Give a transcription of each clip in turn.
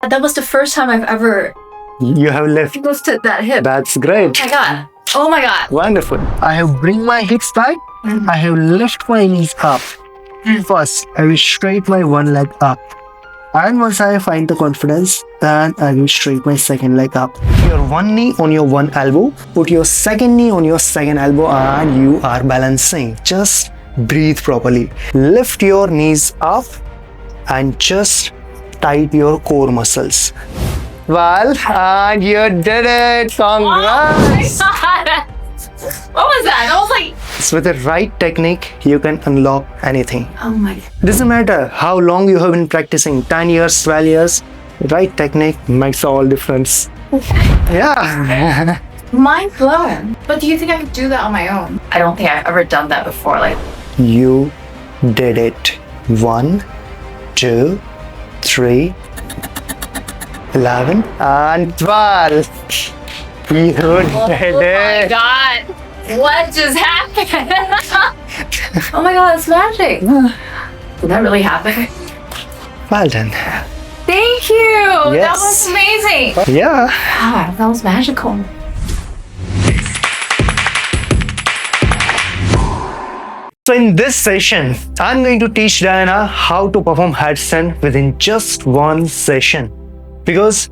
That was the first time I've ever You have lifted that hip. That's great. Oh my god. Oh my god. Wonderful. I have bring my hips back. I have lift my knees up. First, I will straight my one leg up. And once I find the confidence, then I will straight my second leg up. Your one knee on your one elbow. Put your second knee on your second elbow and you are balancing. Just breathe properly. Lift your knees up and just tight your core muscles. Well, and you did it. Congrats. Oh my god. What was that? That was like... So with the right technique, you can unlock anything. Oh my god. Doesn't matter how long you have been practicing, 10 years, 12 years, right technique makes all difference. Yeah. Mind blown. But do you think I could do that on my own? I don't think I've ever done that before. Like, You did it. 1, 2, 3, 11 and 12. You did oh my it. god. What just happened? Oh my god, it's magic. Did that really happen? Well done. Thank you. That Yes. was amazing. Yeah. Ah, that was magical. So in this session, I'm going to teach Diana how to perform headstand within just one session. Because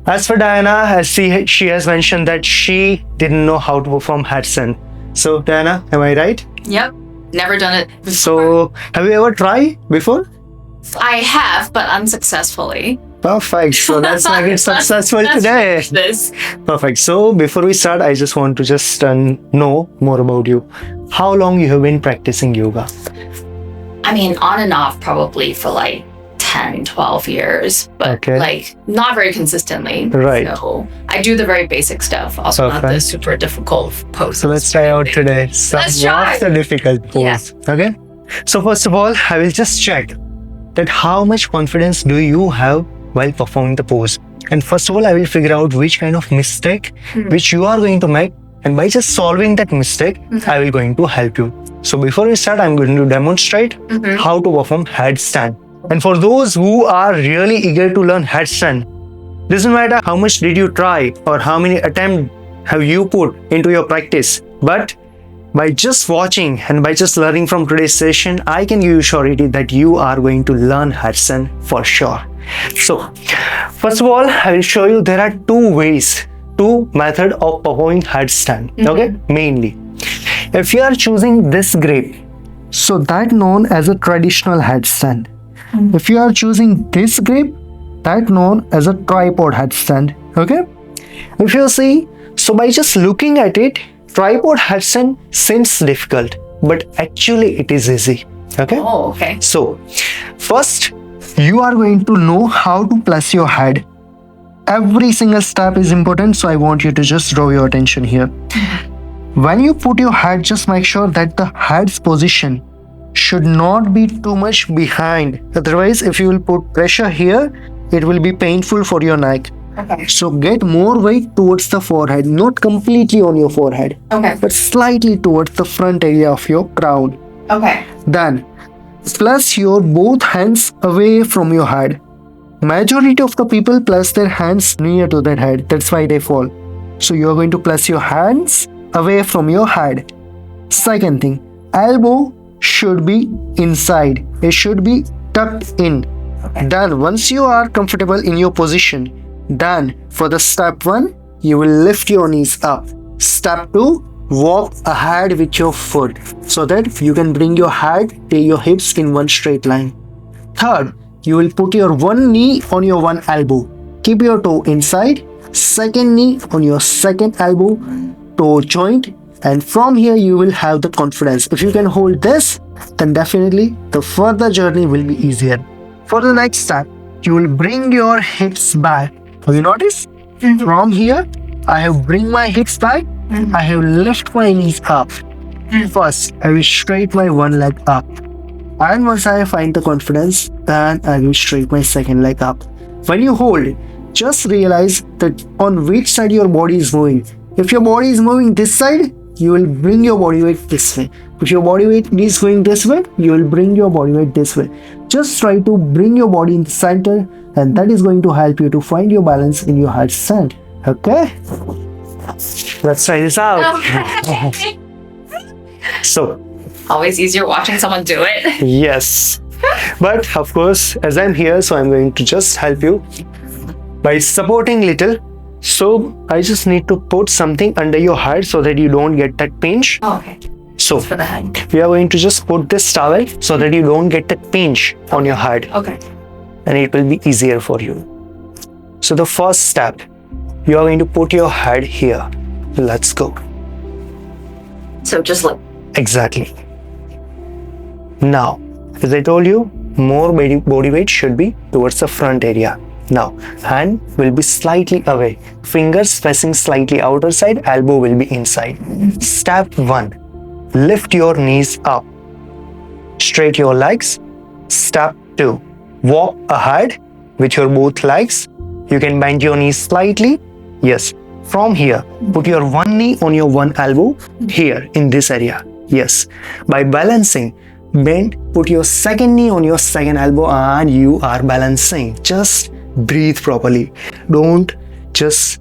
as for Diana, as she has mentioned that she didn't know how to perform headstand. So Diana, am I right? Yep. Never done it before. So have you ever tried before? I have, but unsuccessfully. Perfect. So that's why it's successful today. This. Perfect. So before we start, I just want to just know more about you. How long you have been practicing yoga? I mean, on and off probably for like 10, 12 years, but Okay. like not very consistently. Right. So I do the very basic stuff, also not the Perfect. super difficult poses. So let's try out today. Let's try. What's the difficult pose? Okay. So first of all, I will just check that how much confidence do you have while performing the pose. And first of all, I will figure out which kind of mistake which you are going to make. And by just solving that mistake, I will going to help you. So before we start, I'm going to demonstrate how to perform headstand. And for those who are really eager to learn headstand, doesn't matter how much did you try or how many attempts have you put into your practice, but by just watching and by just learning from today's session, I can give you surety that you are going to learn headstand for sure. So, first of all, I will show you there are two methods of performing headstand. Okay, mainly. If you are choosing this grip, so that known as a traditional headstand. If you are choosing this grip, that known as a tripod headstand. Okay. If you see, so by just looking at it, tripod headstand seems difficult, but actually it is easy. Okay. Oh, okay. So, first, you are going to know how to place your head. Every single step is important, so I want you to just draw your attention here. When you put your head, just make sure that the head's position should not be too much behind. Otherwise, if you will put pressure here, it will be painful for your neck. Okay. So get more weight towards the forehead, not completely on your forehead, Okay. but slightly towards the front area of your crown. Okay. Then place your both hands away from your head. Majority of the people place their hands near to their head. That's why they fall. So you are going to place your hands away from your head. Second thing, elbow should be inside. It should be tucked in. Okay. Then once you are comfortable in your position, then for the step 1, you will lift your knees up. Step 2, walk ahead with your foot so that you can bring your head to your hips in one straight line. Third, you will put your one knee on your one elbow. Keep your toe inside. Second knee on your second elbow, toe joint. And from here you will have the confidence. If you can hold this, then definitely the further journey will be easier. For the next step, you will bring your hips back. Have you noticed? From here, I have bring my hips back. I have lift my knees up. First, I will straight my one leg up. And once I find the confidence, then I will straight my second leg up. When you hold, just realize that on which side your body is moving. If your body is moving this side, you will bring your body weight this way. If your body weight is going this way, you will bring your body weight this way. Just try to bring your body in the center and that is going to help you to find your balance in your headstand. Okay? Let's try this out. Okay. So, Always easier watching someone do it. yes. But of course, as I'm here, so I'm going to just help you by supporting little. So I just need to put something under your head so that you don't get that pinch. Oh, okay. So For the head. we are going to just put this towel so that you don't get that pinch on your head, Okay. and it will be easier for you. So the first step, you are going to put your head here. Let's go. So just like, Exactly. Now, as I told you, more body weight should be towards the front area. Now, hand will be slightly away. Fingers facing slightly outer side, elbow will be inside. Step 1. Lift your knees up. Straight your legs. Step 2. Walk ahead with your both legs. You can bend your knees slightly. Yes. From here, put your one knee on your one elbow here in this area. Yes. By balancing, bend, put your second knee on your second elbow and you are balancing. Just breathe properly. Don't just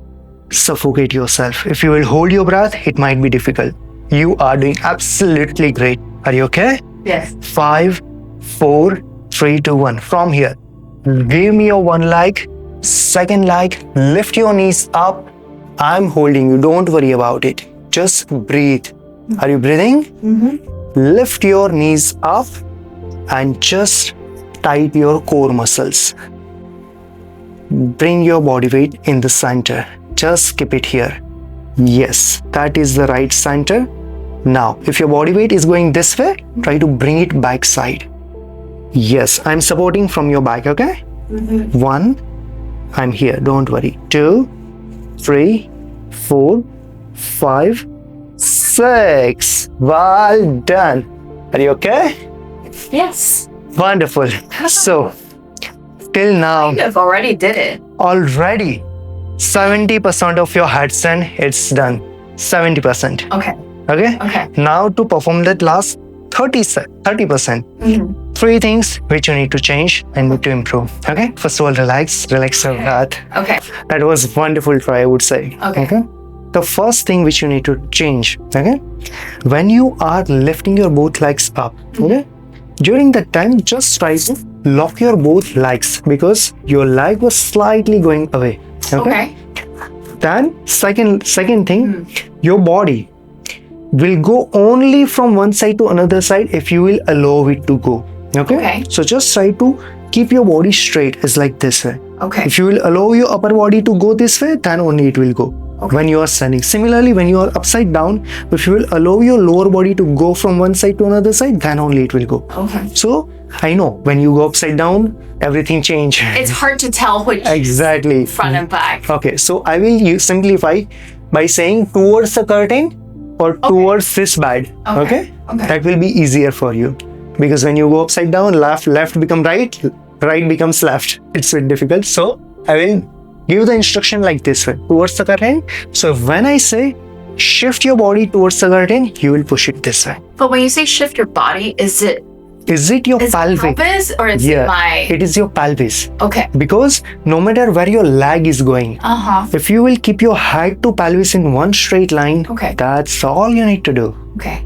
suffocate yourself. If you will hold your breath, it might be difficult. You are doing absolutely great. Are you okay? yes. 5, 4, 3, 2, 1. From here, give me your one leg, second leg, lift your knees up. I'm holding you. Don't worry about it. Just breathe. Are you breathing? Mm-hmm. Lift your knees up and just tight your core muscles. Bring your body weight in the center. Just keep it here. Yes, that is the right center. Now, if your body weight is going this way, try to bring it back side. Yes, I'm supporting from your back, okay? Mm-hmm. 1, I'm here, don't worry. 2, 3, 4, 5, 6. Well done. Are you okay? Yes. Wonderful. So, till now, I've already did it. already 70% of your headstand, it's done. 70%. Okay. Okay? Okay. Now to perform that last 30%. Mm-hmm. 3 things which you need to change and need to improve. Okay? First of all, relax your breath. Okay. That was wonderful try, I would say. Okay. The first thing which you need to change, okay? When you are lifting your both legs up, okay? During that time, just try to lock your both legs because your leg was slightly going away. Okay. Then second thing, your body will go only from one side to another side if you will allow it to go. Okay. So just try to keep your body straight. It's like this way. Okay. If you will allow your upper body to go this way, then only it will go. Okay. When you are standing. Similarly, when you are upside down, if you will allow your lower body to go from one side to another side, then only it will go. Okay. So I know when you go upside down, everything change. It's hard to tell which Exactly. front and back. Okay, so I will simplify by saying towards the curtain or towards this bed. Okay? Okay. That will be easier for you. Because when you go upside down, left become right becomes left. It's very difficult. So I will give the instruction like this way, towards the curtain. So when I say shift your body towards the curtain, you will push it this way. But when you say shift your body, is it Your is pelvic? pelvis or is it my It is your pelvis. Okay. Because no matter where your leg is going, Uh-huh. if you will keep your head to pelvis in one straight line, Okay. that's all you need to do. Okay.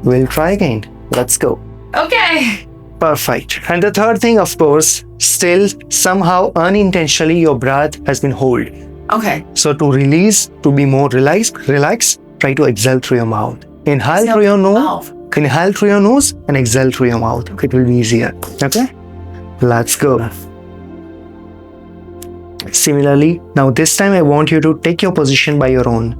We'll try again. Let's go. Okay. Perfect. And the third thing, of course, still somehow unintentionally your breath has been held. Okay. So to release, to be more relaxed, try to exhale through your mouth. Inhale through your nose. Inhale through your nose and exhale through your mouth. It will be easier. Okay? Let's go. Similarly, now this time I want you to take your position by your own.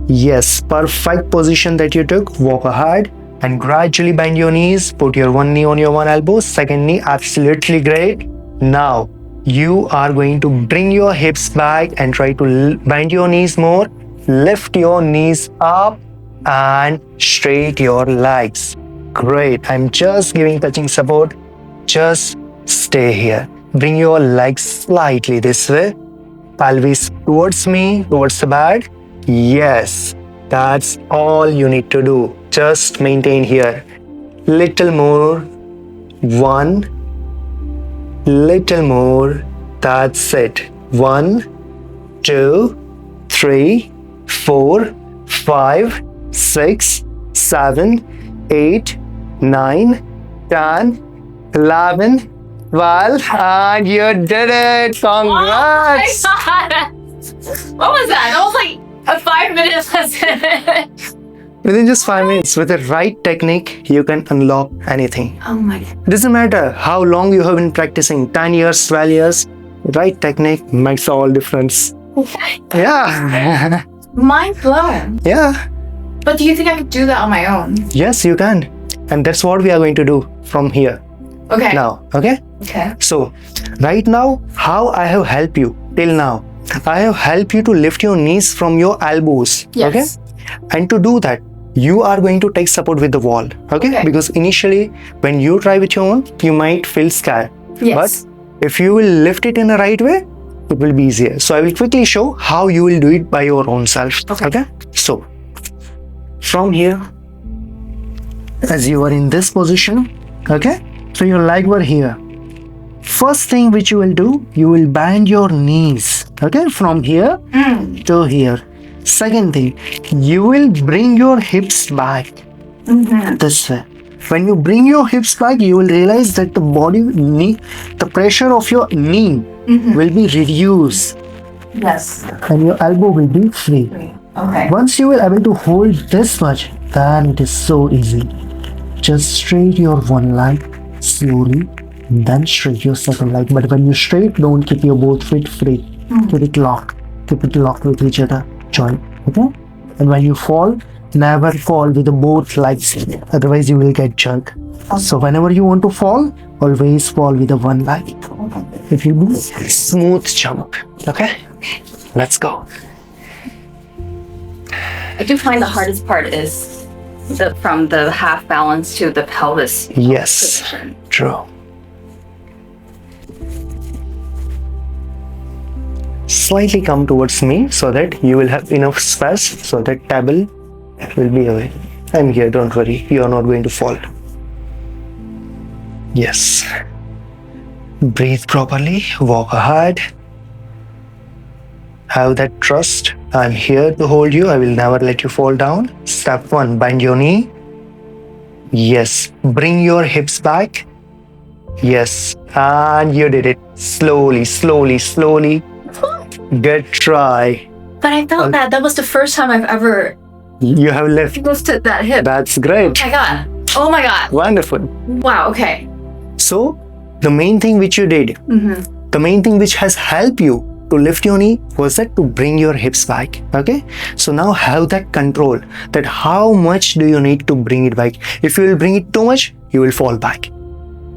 Yes, perfect position that you took. Walk ahead and gradually bend your knees. Put your one knee on your one elbow, second knee, absolutely great. Now, you are going to bring your hips back and try to bend your knees more. Lift your knees up and straight your legs. Great. I'm just giving touching support. Just stay here. Bring your legs slightly this way. Pelvis towards me, towards the bed. Yes, that's all you need to do. Just maintain here. Little more. 1. Little more. That's it. 1, 2, 3, 4, 5, 6, 7, 8, 9, 10, 11, 12, and you did it! Congrats! Oh my God. What was that? That was like a 5-minute lesson. Within just 5 minutes, with the right technique, you can unlock anything. Oh my God. It doesn't matter how long you have been practicing, 10 years, 12 years, right technique makes all difference. Yeah. Mind blown. Yeah. But do you think I could do that on my own? Yes, you can. And that's what we are going to do from here. Okay. Now, okay? Okay. So, right now, how I have helped you till now? I have helped you to lift your knees from your elbows. Yes. Okay? And to do that, you are going to take support with the wall. Okay? Because initially, when you try with your own, you might feel scared. Yes. But if you will lift it in the right way, it will be easier. So, I will quickly show how you will do it by your own self. Okay? So, from here, as you are in this position, okay? So your leg were here. First thing which you will do, you will bend your knees, okay? From here to here. Second thing, you will bring your hips back this way. When you bring your hips back, you will realize that the pressure of your knee will be reduced. Yes. And your elbow will be free. Okay. Once you will able to hold this much, then it is so easy. Just straight your one leg slowly, then straight your second leg. But when you straight, don't keep your both feet free. Keep it locked. Keep it locked with each other. Join. Okay? And when you fall, never fall with the both legs. Otherwise, you will get jerk. So whenever you want to fall, always fall with the one leg. If you do, smooth jump. Okay? Let's go. I do find the hardest part is from the half balance to the pelvis. Yes, position. true. Slightly come towards me so that you will have enough space so that table will be away. I'm here, don't worry, you are not going to fall. Yes. Breathe properly, walk ahead. Have that trust. I'm here to hold you. I will never let you fall down. Step 1, bend your knee. Yes. Bring your hips back. Yes. And you did it. Slowly, slowly, slowly. Good try. But I felt that was the first time I've ever You have lifted. lifted that hip. That's great. Oh my God. Oh my God. Wonderful. Wow. Okay. So, the main thing which you did, the main thing which has helped you to lift your knee was that to bring your hips back. Okay, so now have that control, that how much do you need to bring it back. If you will bring it too much, you will fall back.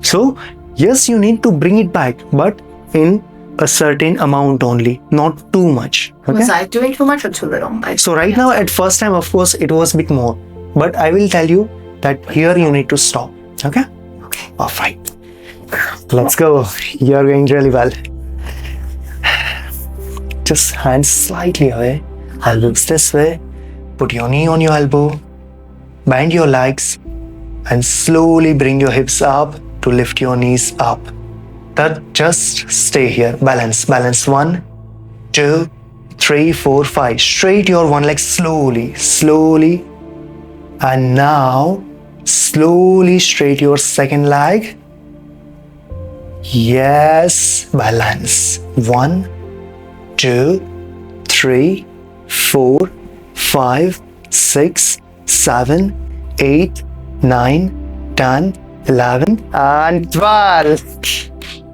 So yes, you need to bring it back, but in a certain amount only, not too much. Okay, Was I doing too much or too little? so right now at first time, of course, it was a bit more, but I will tell you that here you need to stop. Okay, all right, let's go. You are going really well. Just hands slightly away, elbows this way, put your knee on your elbow, bend your legs, and slowly bring your hips up to lift your knees up. That just stay here, balance. 1, 2, 3, 4, 5. Straight your one leg slowly, slowly. And now, slowly straight your second leg. Yes, balance. 1, 2, 3, 4, 5, 6, 7, 8, 9, 10, 11, and 12.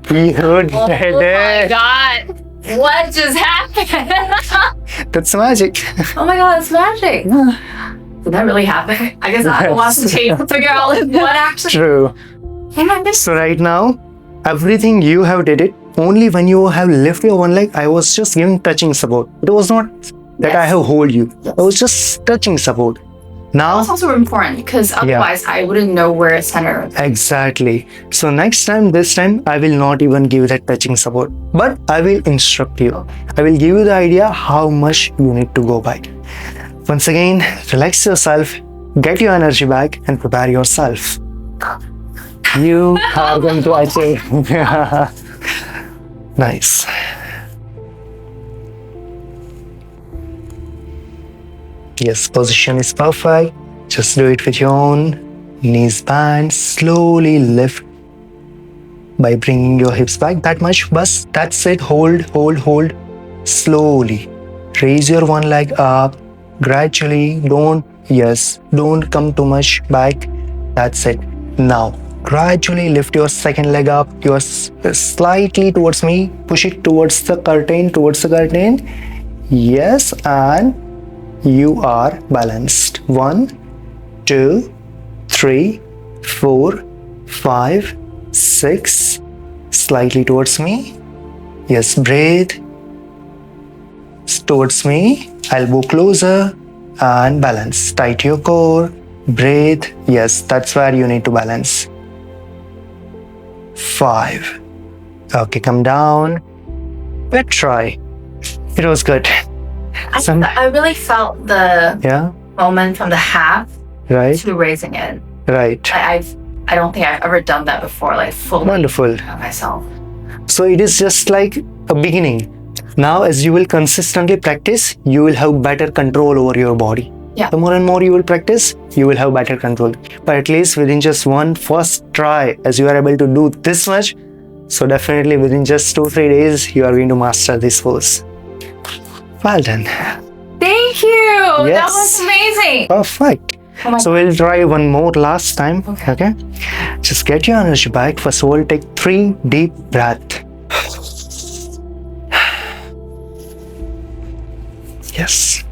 You did Oh my it. God. What just happened? That's magic. Oh my God, it's magic. Did that really happen? I guess I will watch the tape to figure out what actually. True. Oh my goodness. So right now, everything you have did it. Only when you have lifted your one leg, I was just giving touching support. It was not that I have hold you. I was just touching support. Now, That's also important because otherwise I wouldn't know where it's centered. exactly. So next time, this time, I will not even give that touching support, but I will instruct you. I will give you the idea how much you need to go back. Once again, relax yourself, get your energy back, and prepare yourself. You are going to achieve. Nice. Yes, position is perfect. Just do it with your own. Knees bend. Slowly lift by bringing your hips back that much. Bas, that's it. Hold, hold, hold. Slowly. Raise your one leg up. Gradually. Don't come too much back. That's it. Now, gradually lift your second leg up. You're slightly towards me. Push it towards the curtain. Yes, and you are balanced. 1, 2, 3, 4, 5, 6. Slightly towards me. Yes, breathe. Towards me. Elbow closer and balance. Tight your core. Breathe. Yes, that's where you need to balance. 5. Okay, come down. But try. It was good. I really felt the moment from the half Right. to raising it. Right. I don't think I've ever done that before, like fully Wonderful. myself. So it is just like a beginning. Now, as you will consistently practice, you will have better control over your body. Yeah. The more and more you will practice, you will have better control. But at least within just one first try, as you are able to do this much, so definitely within just 2-3 days, you are going to master this pose. Well done. Thank you. That Yes. was amazing. Perfect. Oh my So we'll try one more last time. Okay. Just get your energy back. First of all, take 3 deep breaths. Yes.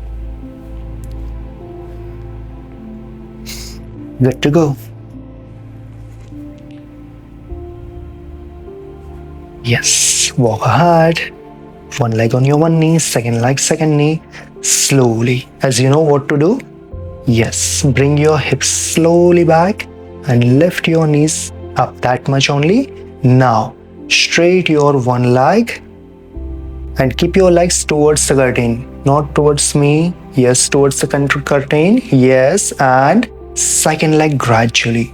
Good to go. Yes. Walk ahead. One leg on your one knee, second leg, second knee. Slowly. As you know what to do. Yes. Bring your hips slowly back and lift your knees up that much only. Now, straight your one leg and keep your legs towards the curtain, not towards me. Yes, towards the curtain. Yes, and second leg gradually.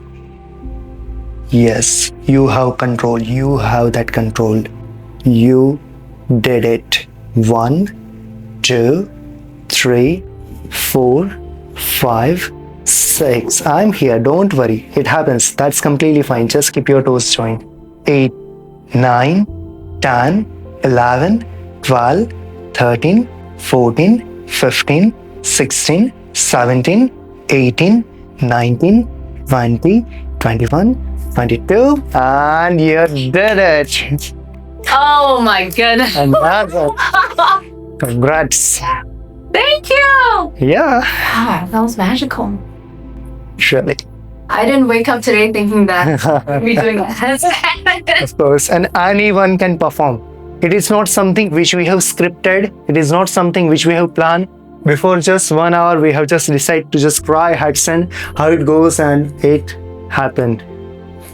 Yes, you have control. You have that control. You did it. 1, 2, 3, 4, 5, 6. I'm here. Don't worry. It happens. That's completely fine. Just keep your toes joined. 8, 9, 10, 11, 12, 13, 14, 15, 16, 17, 18, 19, 20, 21, 22, and you did it. Oh my goodness. And that's it. Congrats. Thank you. Yeah, Wow, that was magical. surely. I didn't wake up today thinking that we're doing a headstand. Of course, and anyone can perform. It is not something which we have scripted. It is not something which we have planned. Before just 1 hour, we have just decided to just try headstand, how it goes, and it happened.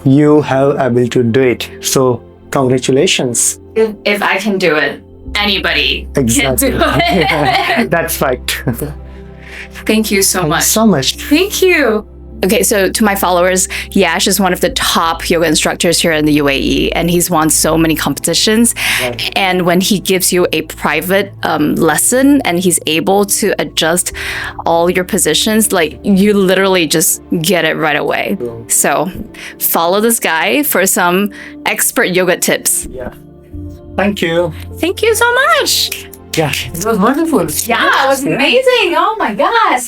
You have able to do it. So congratulations. If I can do it, anybody Exactly. can do it. That's fact. Thank you so much. So much. Thank you. Okay, so to my followers, Yash is one of the top yoga instructors here in the UAE, and he's won so many competitions. Right. And when he gives you a private lesson and he's able to adjust all your positions, like you literally just get it right away. So follow this guy for some expert yoga tips. Yeah. Thank you. Thank you so much. Yeah, it was wonderful. Yeah, it was amazing. Oh my gosh.